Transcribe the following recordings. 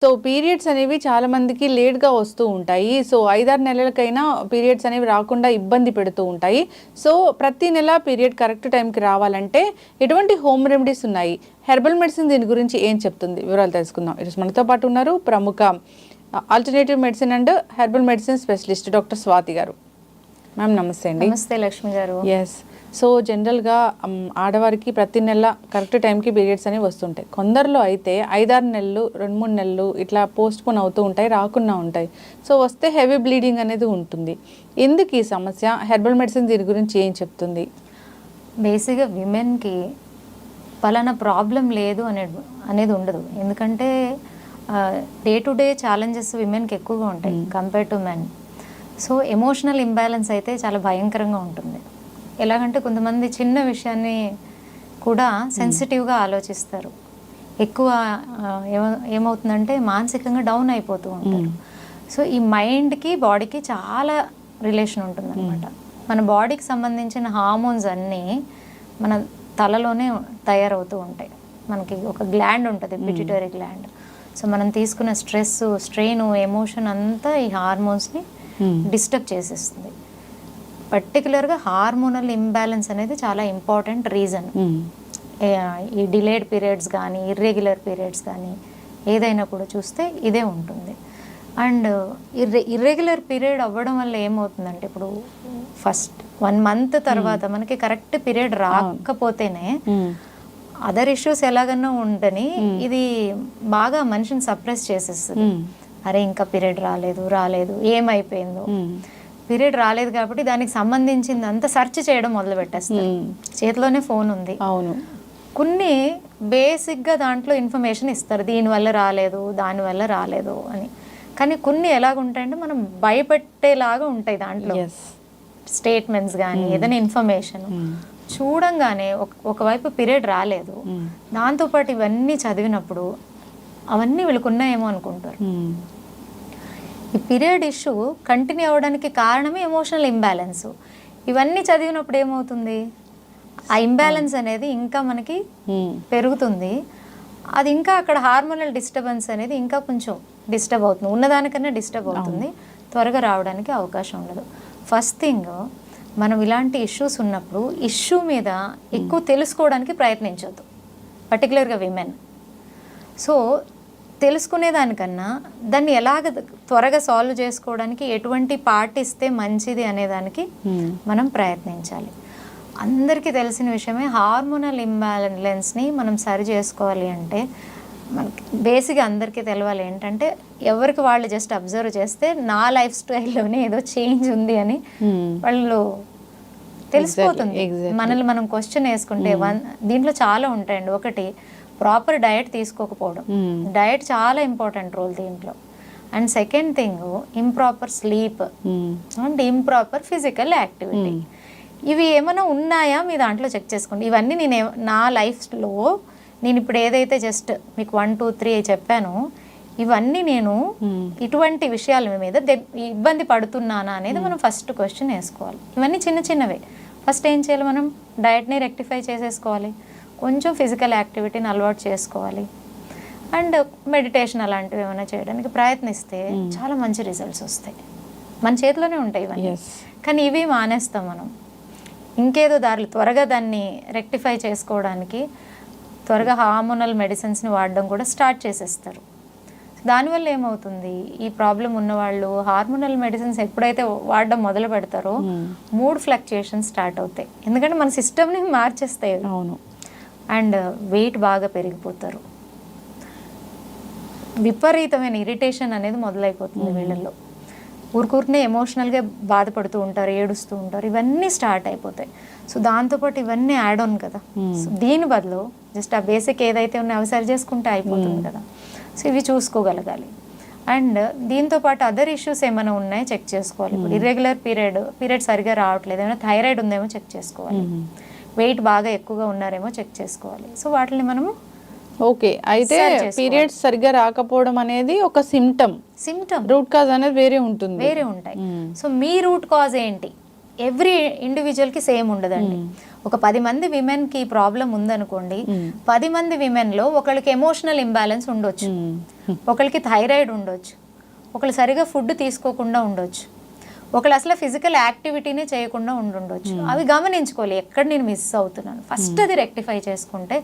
So periods అనేవి చాలా మందికి లేట్గా వస్తూ ఉంటాయి. సో 5-6 నెలలకైనా పీరియడ్స్ అనేవి రాకుండా ఇబ్బంది పెడుతూ ఉంటాయి. సో ప్రతి నెల పీరియడ్ కరెక్ట్ టైంకి రావాలంటే ఎటువంటి హోమ్ రెమెడీస్ ఉన్నాయి, హెర్బల్ మెడిసిన్ దీని గురించి ఏం చెప్తుంది, వివరాలు తెలుసుకుందాం. ఈరోజు మనతో పాటు ఉన్నారు ప్రముఖ alternative medicine and herbal medicine specialist doctor Swathi గారు. మ్యామ్ నమస్తే అండి. నమస్తే లక్ష్మి గారు. ఎస్, సో జనరల్గా ఆడవారికి ప్రతి నెల కరెక్ట్ టైంకి పీరియడ్స్ అనేవి వస్తుంటాయి. కొందరిలో అయితే 5-6 నెలలు 2-3 నెలలు ఇట్లా పోస్ట్ పోన్ అవుతూ ఉంటాయి, రాకుండా ఉంటాయి. సో వస్తే హెవీ బ్లీడింగ్ అనేది ఉంటుంది. ఎందుకు ఈ సమస్య, హెర్బల్ మెడిసిన్ దీని గురించి ఏం చెప్తుంది? బేసిక్గా విమెన్కి పలానా ప్రాబ్లం లేదు అనేది ఉండదు. ఎందుకంటే డే టు డే ఛాలెంజెస్ విమెన్కి ఎక్కువగా ఉంటాయి compare to men. So emotional imbalance అయితే చాలా భయంకరంగా ఉంటుంది. ఎలాగంటే కొంతమంది చిన్న విషయాన్ని కూడా సెన్సిటివ్గా ఆలోచిస్తారు. ఎక్కువ ఏమవుతుందంటే మానసికంగా డౌన్ అయిపోతూ ఉంటారు. సో ఈ మైండ్కి బాడీకి చాలా రిలేషన్ ఉంటుంది అనమాట. మన బాడీకి సంబంధించిన హార్మోన్స్ అన్నీ మన తలలోనే తయారవుతూ ఉంటాయి. మనకి ఒక గ్లాండ్ ఉంటుంది, పిట్యూటరీ గ్లాండ్. సో మనం తీసుకున్న స్ట్రెస్, స్ట్రెయిన్, ఎమోషన్ అంతా ఈ హార్మోన్స్ని డిస్టర్బ్ చేసేస్తుంది. పర్టికులర్గా హార్మోనల్ ఇంబ్యాలెన్స్ అనేది చాలా ఇంపార్టెంట్ రీజన్. ఈ డిలేడ్ పీరియడ్స్ కానీ ఇర్రెగ్యులర్ పీరియడ్స్ కానీ ఏదైనా కూడా చూస్తే ఇదే ఉంటుంది. అండ్ ఇర్రెగ్యులర్ పీరియడ్ అవ్వడం వల్ల ఏమవుతుందంటే, ఇప్పుడు ఫస్ట్ 1 మంత్ తర్వాత మనకి కరెక్ట్ పీరియడ్ రాకపోతేనే అదర్ ఇష్యూస్ ఎలాగన్నా ఉండని ఇది బాగా మనిషిని సప్రెస్ చేసేస్తుంది. అరే ఇంకా పీరియడ్ రాలేదు ఏమైపోయిందో. పీరియడ్ రాలేదు కాబట్టి దానికి సంబంధించింది అంతా సెర్చ్ చేయడం మొదలు పెట్టేస్తారు. చేతిలోనే ఫోన్ ఉంది. అవును, కొన్ని బేసిక్గా దాంట్లో ఇన్ఫర్మేషన్ ఇస్తారు, దీనివల్ల రాలేదు దానివల్ల రాలేదు అని. కానీ కొన్ని ఎలాగుంటాయంటే మనం భయపెట్టేలాగా ఉంటాయి దాంట్లో స్టేట్మెంట్స్ కానీ ఏదైనా ఇన్ఫర్మేషన్. చూడంగానే ఒకవైపు పీరియడ్ రాలేదు, దాంతోపాటు ఇవన్నీ చదివినప్పుడు అవన్నీ వీళ్ళకు ఉన్నాయేమో అనుకుంటారు. ఈ పీరియడ్ ఇష్యూ కంటిన్యూ అవ్వడానికి కారణమే ఎమోషనల్ ఇంబ్యాలెన్స్. ఇవన్నీ చదివినప్పుడు ఏమవుతుంది, ఆ ఇంబ్యాలెన్స్ అనేది ఇంకా మనకి పెరుగుతుంది. అది ఇంకా అక్కడ హార్మోనల్ డిస్టర్బెన్స్ అనేది ఇంకా కొంచెం డిస్టర్బ్ అవుతుంది, ఉన్నదానికన్నా డిస్టర్బ్ అవుతుంది. త్వరగా రావడానికి అవకాశం ఉండదు. ఫస్ట్ థింగ్, మనం ఇలాంటి ఇష్యూస్ ఉన్నప్పుడు ఇష్యూ మీద ఎక్కువ తెలుసుకోవడానికి ప్రయత్నించొద్దు, పర్టికులర్గా విమెన్. సో తెలుసుకునేదానికన్నా దాన్ని ఎలాగ త్వరగా సాల్వ్ చేసుకోవడానికి ఎటువంటి పాటిస్తే మంచిది అనేదానికి మనం ప్రయత్నించాలి. అందరికీ తెలిసిన విషయమే, హార్మోనల్ ఇంబ్యాలెన్స్ని మనం సరి చేసుకోవాలి అంటే మనకి బేసిక్గా అందరికీ తెలవాలి ఏంటంటే, ఎవరికి వాళ్ళు జస్ట్ అబ్జర్వ్ చేస్తే నా లైఫ్ స్టైల్లోనే ఏదో చేంజ్ ఉంది అని వాళ్ళు తెలిసిపోతుంది. మనల్ని మనం క్వశ్చన్ వేసుకుంటే దీంట్లో చాలా ఉంటాయండి. ఒకటి, ప్రాపర్ డయట్ తీసుకోకపోవడం. డయట్ చాలా ఇంపార్టెంట్ రోల్ దీంట్లో. And second thing, improper sleep and improper physical activity. ఇవి ఏమైనా ఉన్నాయా మీ దాంట్లో చెక్ చేసుకోండి. ఇవన్నీ నా లైఫ్లో నేను ఇప్పుడు ఏదైతే జస్ట్ మీకు 1, 2, 3 చెప్పానో, ఇవన్నీ నేను ఇటువంటి విషయాల మీద ఇబ్బంది పడుతున్నానా అనేది మనం ఫస్ట్ క్వశ్చన్ వేసుకోవాలి. ఇవన్నీ చిన్న చిన్నవే. ఫస్ట్ ఏం చేయాలి, మనం డయట్ని రెక్టిఫై చేసేసుకోవాలి, కొంచెం ఫిజికల్ యాక్టివిటీని అలవాటు చేసుకోవాలి, అండ్ మెడిటేషన్ అలాంటివి ఏమైనా చేయడానికి ప్రయత్నిస్తే చాలా మంచి రిజల్ట్స్ వస్తాయి. మన చేతిలోనే ఉంటాయి ఇవన్నీ. కానీ ఇవి మానేస్తాం మనం. ఇంకేదో దారులు త్వరగా దాన్ని రెక్టిఫై చేసుకోవడానికి త్వరగా హార్మోనల్ మెడిసిన్స్ని వాడడం కూడా స్టార్ట్ చేసేస్తారు. దానివల్ల ఏమవుతుంది, ఈ ప్రాబ్లం ఉన్నవాళ్ళు హార్మోనల్ మెడిసిన్స్ ఎప్పుడైతే వాడడం మొదలు పెడతారో మూడ్ ఫ్లక్చుయేషన్స్ స్టార్ట్ అవుతాయి. ఎందుకంటే మన సిస్టమ్ని మార్చేస్తాయి. అవును. అండ్ వెయిట్ బాగా పెరిగిపోతారు, విపరీతమైన ఇరిటేషన్ అనేది మొదలైపోతుంది వీళ్ళల్లో. ఊరికూరినే ఎమోషనల్గా బాధపడుతూ ఉంటారు, ఏడుస్తూ ఉంటారు, ఇవన్నీ స్టార్ట్ అయిపోతాయి. సో దాంతోపాటు ఇవన్నీ యాడ్ ఆన్ కదా. సో దీని బదులు జస్ట్ ఆ బేసిక్ ఏదైతే ఉన్నాయో అవి సరి చేసుకుంటే అయిపోతుంది కదా. సో ఇవి చూసుకోగలగాలి. అండ్ దీంతోపాటు అదర్ ఇష్యూస్ ఏమైనా ఉన్నాయో చెక్ చేసుకోవాలి. ఇప్పుడు ఇర్రెగ్యులర్ పీరియడ్ సరిగా రావట్లేదు, ఏమైనా థైరాయిడ్ ఉందేమో చెక్ చేసుకోవాలి, వెయిట్ బాగా ఎక్కువగా ఉన్నారేమో చెక్ చేసుకోవాలి. సో వాటిని మనము ఓకే. అయితే పీరియడ్స్ సరిగ్గా రాకపోవడం అనేది ఒక సిమ్టమ్, రూట్ కాజ్ అనేది వేరే ఉంటాయి. సో మీ రూట్ కాజ్ ఏంటి, ఎవ్రీ ఇండివిజువల్కి సేమ్ ఉండదండి. ఒక 10 మంది విమెన్కి ఈ ప్రాబ్లం ఉందనుకోండి, 10 మంది విమెన్లో ఒకళ్ళకి ఎమోషనల్ ఇంబ్యాలెన్స్ ఉండొచ్చు, ఒకళ్ళకి థైరాయిడ్ ఉండొచ్చు, ఒకళ్ళు సరిగా ఫుడ్ తీసుకోకుండా ఉండొచ్చు, ఒకళ్ళు అసలు ఫిజికల్ యాక్టివిటీనే చేయకుండా ఉండొచ్చు. అవి గమనించుకోవాలి, ఎక్కడ నేను మిస్ అవుతున్నాను. ఫస్ట్ అది రెక్టిఫై చేసుకుంటే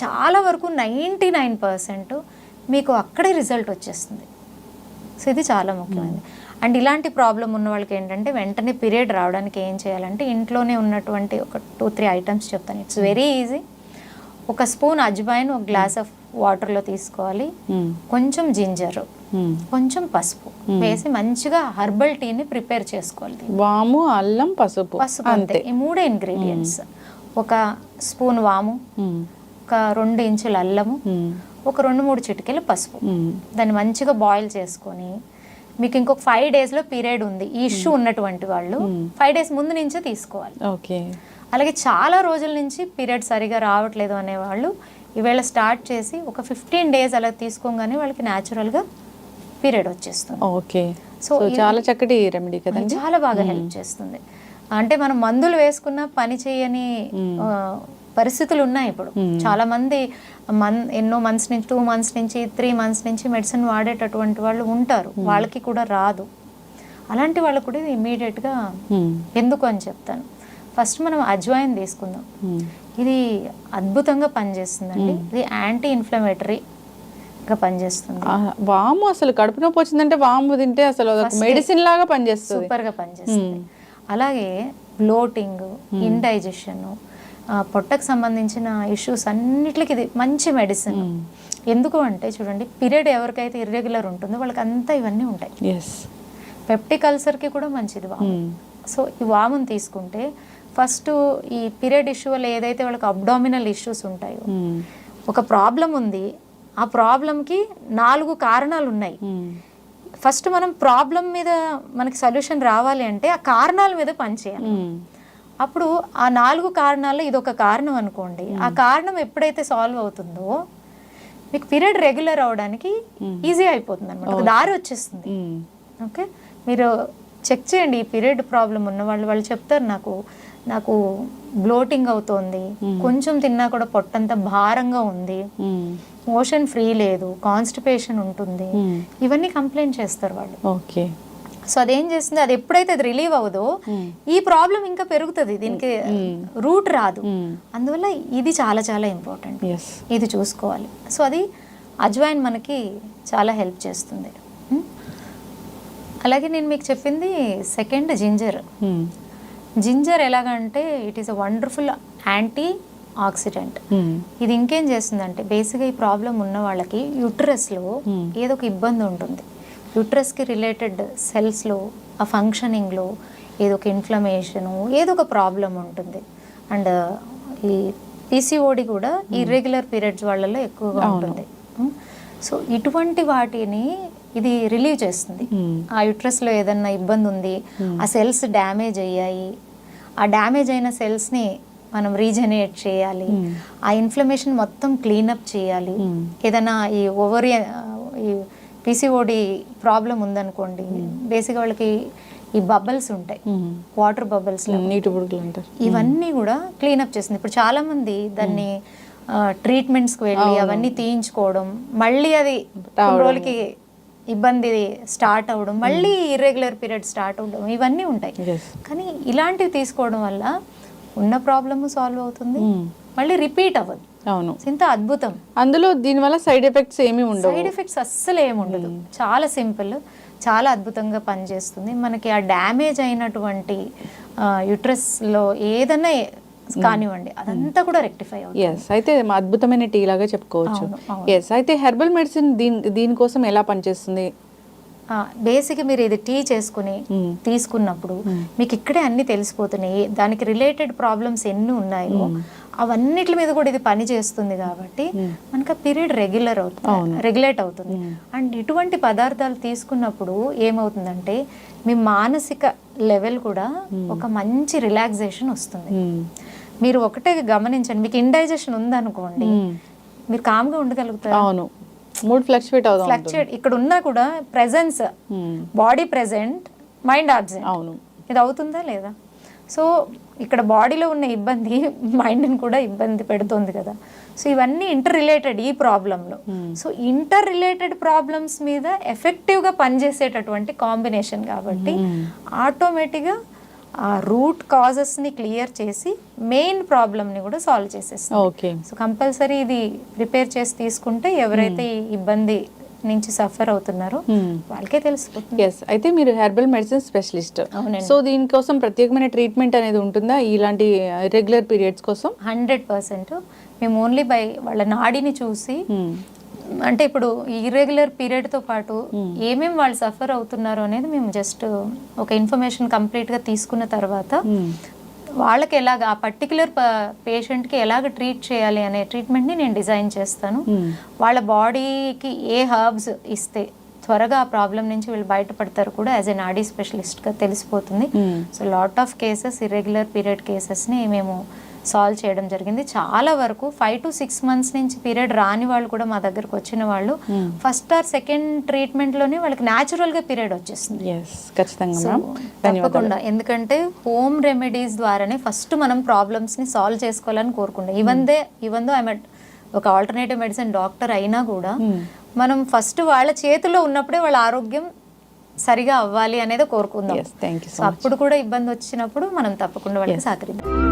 చాలా వరకు 99% మీకు అక్కడే రిజల్ట్ వచ్చేస్తుంది. సో ఇది చాలా ముఖ్యమైనది. అండ్ ఇలాంటి ప్రాబ్లం ఉన్న వాళ్ళకి ఏంటంటే వెంటనే పీరియడ్ రావడానికి ఏం చేయాలంటే ఇంట్లోనే ఉన్నటువంటి ఒక 2-3 ఐటమ్స్ చెప్తాను. It's very easy. ఒక స్పూన్ అజ్వైన్ ఒక గ్లాస్ ఆఫ్ వాటర్లో తీసుకోవాలి, కొంచెం జింజర్, కొంచెం పసుపు వేసి మంచిగా హర్బల్ టీని ప్రిపేర్ చేసుకోవాలి. వాము, అల్లం, పసుపు అంతే, ఈ 3 ఇంగ్రీడియంట్స్. ఒక స్పూన్ వాము, ఒక 2 ఇంచుల అల్లము, ఒక 2-3 చిటికెలు పసుపు. దాన్ని మంచిగా బాయిల్ చేసుకొని మీకు ఇంకొక 5 డేస్లో పీరియడ్ ఉంది ఈ ఇష్యూ ఉన్నటువంటి వాళ్ళు 5 డేస్ ముందు నుంచే తీసుకోవాలి. ఓకే. అలాగే చాలా రోజుల నుంచి పీరియడ్ సరిగా రావట్లేదు అనేవాళ్ళు ఈవేళ స్టార్ట్ చేసి ఒక 15 డేస్ అలా తీసుకోగానే వాళ్ళకి న్యాచురల్గా పీరియడ్ వచ్చేస్తుంది. ఓకే. సో చాలా చక్కటి రెమెడీ కదండి, చాలా బాగా హెల్ప్ చేస్తుంది. అంటే మనం మందులు వేసుకున్న పని చేయని పరిస్థితులు ఉన్నాయి ఇప్పుడు. చాలా మంది ఎన్నో మంత్స్ నుంచి 2 మంత్స్ నుంచి 3 మంత్స్ నుంచి మెడిసిన్ వాడేటటువంటి వాళ్ళు ఉంటారు, వాళ్ళకి కూడా రాదు. అలాంటి వాళ్ళకు కూడా ఇది ఇమీడియట్గా ఎందుకు అని చెప్తాను. ఫస్ట్ మనం అజ్వైన్ తీసుకుందాం. ఇది అద్భుతంగా పనిచేస్తుందండి. ఇది యాంటీ ఇన్ఫ్లమేటరీగా పనిచేస్తుంది. వాము అసలు కడుపు నొప్పి వచ్చిందంటే వాము తింటే అసలు మెడిసిన్ లాగా పనిచేస్తుంది, సూపర్గా పనిచేస్తుంది. అలాగే బ్లోటింగ్, ఇండైజెషన్, పొట్టకు సంబంధించిన ఇష్యూస్ అన్నిటికి ఇది మంచి మెడిసిన్. ఎందుకు అంటే చూడండి, పీరియడ్ ఎవరికైతే ఇర్రెగ్యులర్ ఉంటుందో వాళ్ళకి అంతా ఇవన్నీ ఉంటాయి. పెప్టిక్ అల్సర్కి కూడా మంచిది వాము. సో ఈ వామును తీసుకుంటే ఫస్ట్ ఈ పీరియడ్ ఇష్యూ వల్ల ఏదైతే వాళ్ళకి అబ్డామినల్ ఇష్యూస్ ఉంటాయో, ఒక ప్రాబ్లం ఉంది, ఆ ప్రాబ్లంకి 4 కారణాలు ఉన్నాయి. ఫస్ట్ మనం ప్రాబ్లం మీద మనకి సొల్యూషన్ రావాలి అంటే ఆ కారణాల మీద పనిచేయాలి. అప్పుడు ఆ 4 కారణాల్లో ఇదొక కారణం అనుకోండి, ఆ కారణం ఎప్పుడైతే సాల్వ్ అవుతుందో మీకు పీరియడ్ రెగ్యులర్ అవడానికి ఈజీ అయిపోతుంది అనమాట, ఒక దారి వచ్చేస్తుంది. ఓకే, మీరు చెక్ చేయండి. ఈ పీరియడ్ ప్రాబ్లం ఉన్న వాళ్ళు చెప్తారు, నాకు బ్లోటింగ్ అవుతోంది, కొంచెం తిన్నా కూడా పొట్టంతా భారంగా ఉంది, మోషన్ ఫ్రీ లేదు, కాన్స్టిపేషన్ ఉంటుంది, ఇవన్నీ కంప్లైంట్ చేస్తారు వాళ్ళు. ఓకే. సో అదేం చేస్తుంది, అది ఎప్పుడైతే అది రిలీవ్ అవ్వదో ఈ ప్రాబ్లం ఇంకా పెరుగుతుంది, దీనికి రూట్ రాదు. అందువల్ల ఇది చాలా చాలా ఇంపార్టెంట్, ఇది చూసుకోవాలి. సో అది అజ్వైన్ మనకి చాలా హెల్ప్ చేస్తుంది. అలాగే నేను మీకు చెప్పింది సెకండ్ జింజర్. జింజర్ ఎలాగంటే it is a wonderful anti oxidant. ఇది ఇంకేం చేస్తుందంటే బేసిక్గా ఈ ప్రాబ్లం ఉన్న వాళ్ళకి యూట్రస్లో ఏదో ఒక ఇబ్బంది ఉంటుంది, యూట్రస్కి రిలేటెడ్ సెల్స్లో ఆ ఫంక్షనింగ్లో ఏదో ఒక ఇన్ఫ్లమేషను ఏదో ఒక ప్రాబ్లం ఉంటుంది. అండ్ ఈ పీసీఓడి కూడా ఇర్రెగ్యులర్ పీరియడ్స్ వాళ్ళలో ఎక్కువగా ఉంటుంది. సో ఇటువంటి వాటిని ఇది రిలీవ్ చేస్తుంది. ఆ యూట్రస్లో ఏదన్నా ఇబ్బంది ఉంది, ఆ సెల్స్ డ్యామేజ్ అయ్యాయి, ఆ డ్యామేజ్ అయిన సెల్స్ని మనం రీజనరేట్ చేయాలి, ఆ ఇన్ఫ్లమేషన్ మొత్తం క్లీనప్ చేయాలి. ఏదైనా ఈ ఓవరీ ఈ పీసీఓడి ప్రాబ్లం ఉందనుకోండి, బేసిక్గా వాళ్ళకి ఈ బబుల్స్ ఉంటాయి, వాటర్ బబుల్స్, ఇవన్నీ కూడా క్లీనప్ చేస్తుంది. ఇప్పుడు చాలామంది దాన్ని ట్రీట్మెంట్స్కి వెళ్ళి అవన్నీ తీయించుకోవడం, మళ్ళీ అది కొన్ని రోజులకి ఇబ్బంది స్టార్ట్ అవ్వడం, మళ్ళీ ఇర్రెగ్యులర్ పీరియడ్ స్టార్ట్ అవ్వడం, ఇవన్నీ ఉంటాయి. కానీ ఇలాంటివి తీసుకోవడం వల్ల ఉన్న ప్రాబ్లమ్ సాల్వ్ అవుతుంది, మళ్ళీ రిపీట్ అవ్వదు. అవును, ఇంత అద్భుతం. అందులో దీనివల్ల సైడ్ ఎఫెక్ట్స్ ఏమి ఉండవు. సైడ్ ఎఫెక్ట్స్ అస్సలు ఏమి ఉండదు, చాలా సింపుల్, చాలా అద్భుతంగా పనిచేస్తుంది. మనకి ఆ డ్యామేజ్ అయినటువంటి యూట్రస్లో ఏదన్నా కానివ్వండి అదంతా కూడా రెక్టిఫై అవుతుంది. అయితే అద్భుతమైన టీ లాగా చెప్పుకోవచ్చు. అయితే హెర్బల్ మెడిసిన్ దీనికోసం ఎలా పనిచేస్తుంది? బేసిక్గా మీరు ఇది టీ చేసుకుని తీసుకున్నప్పుడు మీకు ఇక్కడే అన్ని తెలిసిపోతున్నాయి, దానికి రిలేటెడ్ ప్రాబ్లమ్స్ ఎన్ని ఉన్నాయో అవన్నిటి మీద కూడా ఇది పని చేస్తుంది. కాబట్టి మనకు పీరియడ్ రెగ్యులేట్ అవుతుంది. అండ్ ఇటువంటి పదార్థాలు తీసుకున్నప్పుడు ఏమవుతుందంటే మీ మానసిక లెవెల్ కూడా ఒక మంచి రిలాక్సేషన్ వస్తుంది. మీరు ఒకటే గమనించండి, మీకు ఇండైజెషన్ ఉందనుకోండి, మీరు కామ్గా ఉండగలుగుతారు. అవును, మూడ్ ఫ్లక్చుయేట్ ఇక్కడ ఉన్నా కూడా presence, body present, mind absent. అవును, ఇది అవుతుందా లేదా? సో ఇక్కడ బాడీలో ఉన్న ఇబ్బంది మైండ్ని కూడా ఇబ్బంది పెడుతుంది కదా. సో ఇవన్నీ ఇంటర్ రిలేటెడ్ ఈ ప్రాబ్లంలో. సో ఇంటర్ రిలేటెడ్ ప్రాబ్లమ్స్ మీద ఎఫెక్టివ్గా పనిచేసేటటువంటి కాంబినేషన్ కాబట్టి ఆటోమేటిక్గా ఆ రూట్ కాజెస్ని క్లియర్ చేసి మెయిన్ ప్రాబ్లమ్ని కూడా సాల్వ్ చేసేస్తాం. ఓకే. సో కంపల్సరీ ఇది ప్రిపేర్ చేసి తీసుకుంటే ఎవరైతే ఈ ఇబ్బంది నుంచి సఫర్ అవుతున్నారో వాళ్ళకే తెలిసిపోతుంది. ఎస్, అయితే మీరు హెర్బల్ మెడిసిన్ స్పెషలిస్ట్. అవునండి. సో దీనికోసం ప్రత్యేకమైన ట్రీట్మెంట్ అనేది ఉంటుందా ఇలాంటి రెగ్యులర్ పీరియడ్స్ కోసం? 100% మేము ఓన్లీ బై వాళ్ళ నాడిని చూసి, అంటే ఇప్పుడు ఇర్రెగ్యులర్ పీరియడ్తో పాటు ఏమేమి వాళ్ళు సఫర్ అవుతున్నారో అనేది మేము జస్ట్ ఒక ఇన్ఫర్మేషన్ కంప్లీట్గా తీసుకున్న తర్వాత వాళ్ళకి ఎలాగ ఆ పర్టికులర్ పేషెంట్కి ఎలాగ ట్రీట్ చేయాలి అనే ట్రీట్మెంట్ని నేను డిజైన్ చేస్తాను. వాళ్ళ బాడీకి ఏ హర్బ్స్ ఇస్తే త్వరగా ఆ ప్రాబ్లం నుంచి వీళ్ళు బయటపడతారు కూడా యాజ్ ఎ నాడీ స్పెషలిస్ట్గా తెలిసిపోతుంది. So lot of cases irregular period కేసెస్ని మేము సాల్వ్ చేయడం జరిగింది. చాలా వరకు 5 to 6 months నుంచి పీరియడ్ రాని వాళ్ళు కూడా మా దగ్గరకు వచ్చిన వాళ్ళు ఫస్ట్ ఆర్ సెకండ్ ట్రీట్మెంట్లోనే వాళ్ళకి న్యాచురల్గా పీరియడ్ వచ్చేస్తుంది. ఖచ్చితంగా తప్పకుండా, ఎందుకంటే హోమ్ రెమెడీస్ ద్వారానే ఫస్ట్ మనం ప్రాబ్లమ్స్ని సాల్వ్ చేసుకోవాలని కోరుకుంటాం. ఇవందో ఐఎమ్ ఒక ఆల్టర్నేటివ్ మెడిసిన్ డాక్టర్ అయినా కూడా మనం ఫస్ట్ వాళ్ళ చేతిలో ఉన్నప్పుడే వాళ్ళ ఆరోగ్యం సరిగా అవ్వాలి అనేది కోరుకుందాం. Thank you. అప్పుడు కూడా ఇబ్బంది వచ్చినప్పుడు మనం తప్పకుండా వాళ్ళకి సహకరిద్దాం.